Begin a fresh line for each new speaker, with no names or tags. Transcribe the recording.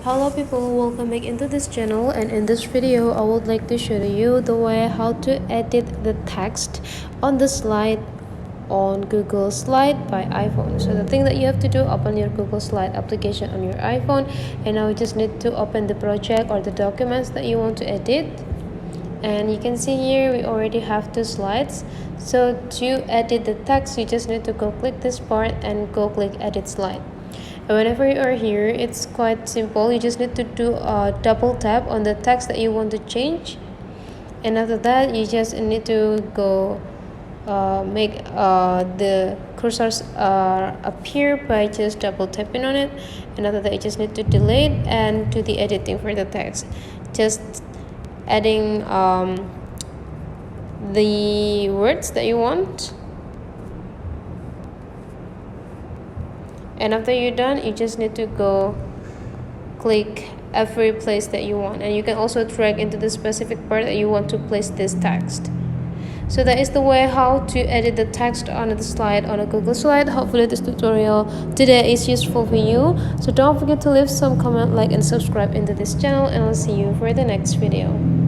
Hello people, welcome back into this channel, and in this video I would like to show you the way how to edit the text on the slide on Google Slide by iPhone. So the thing that you have to do, open your Google Slide application on your iPhone, and now you just need to open the project or the documents that you want to edit. And you can see here we already have two slides. So to edit the text, you just need to go click this part and go click edit slide. And whenever you are here, it's quite simple. You just need to do a double tap on the text that you want to change, and after that you just need to go make the cursors appear by just double tapping on it, and after that you just need to delete and do the editing for the text, just adding the words that you want. And after you're done, you just need to go click every place that you want, and you can also drag into the specific part that you want to place this text. So that is the way how to edit the text on the slide on a Google Slide. Hopefully this tutorial today is useful for you. So don't forget to leave some comment, like and subscribe into this channel, and I'll see you for the next video.